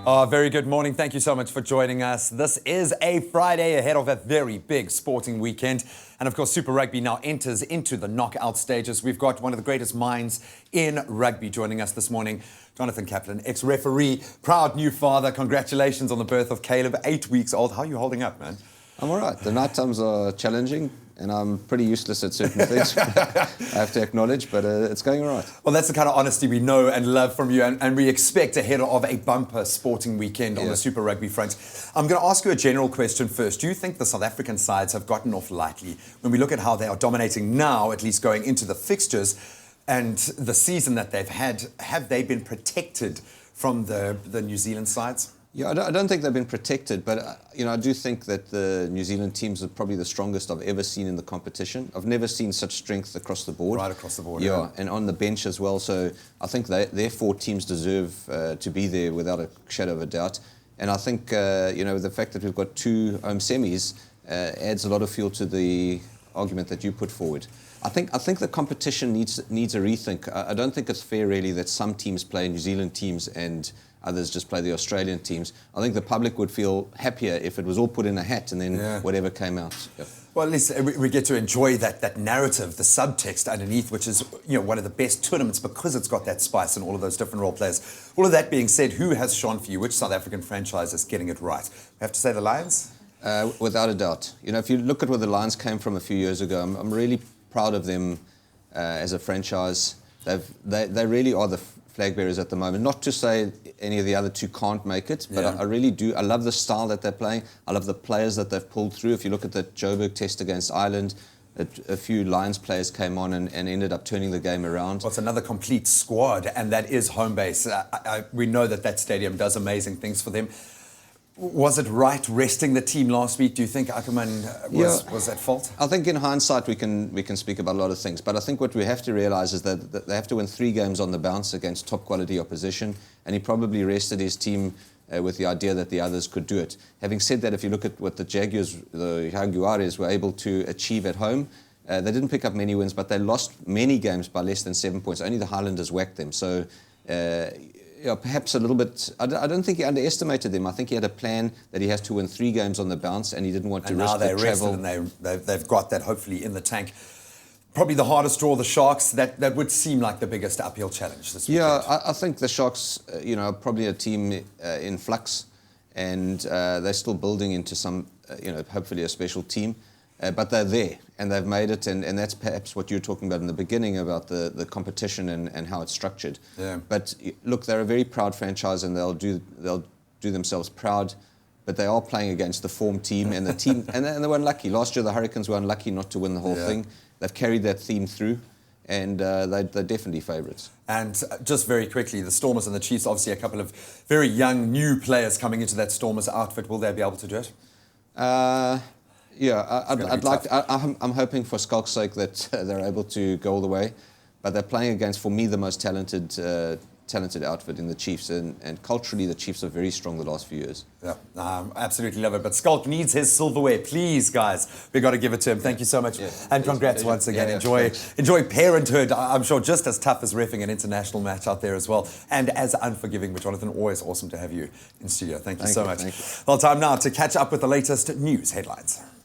Oh, very good morning. Thank you so much for joining us. This is a Friday ahead of a very big sporting weekend. And of course, Super Rugby now enters into the knockout stages. We've got one of the greatest minds in rugby joining us this morning, Jonathan Kaplan, ex-referee, proud new father. Congratulations on the birth of Caleb, 8 weeks old. How are you holding up, man? I'm all right. The night times are challenging, and I'm pretty useless at certain things, I have to acknowledge, but it's going all right. Well, that's the kind of honesty we know and love from you, and we expect ahead of a bumper sporting weekend on the Super Rugby front. I'm going to ask you a general question first. Do you think the South African sides have gotten off lightly when we look at how they are dominating now, at least going into the fixtures, and the season that they've had? Have they been protected from the New Zealand sides? Yeah, I don't think they've been protected, but I do think that the New Zealand teams are probably the strongest I've ever seen in the competition. I've never seen such strength across the board. Right across the board. Yeah, and on the bench as well. So I think their four teams deserve to be there without a shadow of a doubt. And I think the fact that we've got two home semis adds a lot of fuel to the argument that you put forward. I think the competition needs a rethink. I don't think it's fair really that some teams play New Zealand teams and others just play the Australian teams. I think the public would feel happier if it was all put in a hat and then whatever came out. Yep. Well, at least we get to enjoy that narrative, the subtext underneath, which is one of the best tournaments because it's got that spice and all of those different role players. All of that being said, who has shone for you? Which South African franchise is getting it right? We have to say the Lions? Without a doubt. If you look at where the Lions came from a few years ago, I'm really proud of them as a franchise. They really are the flag bearers at the moment. Not to say any of the other two can't make it, but I really do. I love the style that they're playing. I love the players that they've pulled through. If you look at the Joburg test against Ireland, a few Lions players came on and ended up turning the game around. Well, it's another complete squad, and that is home base. We know that stadium does amazing things for them. Was it right resting the team last week? Do you think Ackerman was at fault? I think in hindsight we can speak about a lot of things, but I think what we have to realise is that they have to win 3 games on the bounce against top quality opposition, and he probably rested his team with the idea that the others could do it. Having said that, if you look at what the Jaguares were able to achieve at home, they didn't pick up many wins, but they lost many games by less than 7 points. Only the Highlanders whacked them. So perhaps a little bit. I don't think he underestimated them. I think he had a plan that he has to win 3 games on the bounce, and he didn't want to risk the travel. And they've got that hopefully in the tank. Probably the hardest draw, the Sharks. That would seem like the biggest uphill challenge this weekend. Yeah, I think the Sharks, are probably a team in flux, and they're still building into some, hopefully a special team. But they're there, and they've made it, and that's perhaps what you were talking about in the beginning about the competition and how it's structured. Yeah. But look, they're a very proud franchise, and they'll do themselves proud. But they are playing against the form team, and the team, and they were unlucky. Last year, the Hurricanes were unlucky not to win the whole thing. They've carried that theme through, and they're definitely favourites. And just very quickly, the Stormers and the Chiefs, obviously a couple of very young, new players coming into that Stormers outfit. Will they be able to do it? I'm hoping for Skulk's sake that they're able to go all the way, but they're playing against, for me, the most talented outfit in the Chiefs, and culturally the Chiefs are very strong the last few years. Yeah, absolutely love it. But Skulk needs his silverware, please, guys. We've got to give it to him. Thank you so much, and congrats once again. Enjoy parenthood. I'm sure just as tough as reffing an international match out there as well, and as unforgiving. But Jonathan, always awesome to have you in studio. Thank you so much. Well, time now to catch up with the latest news headlines.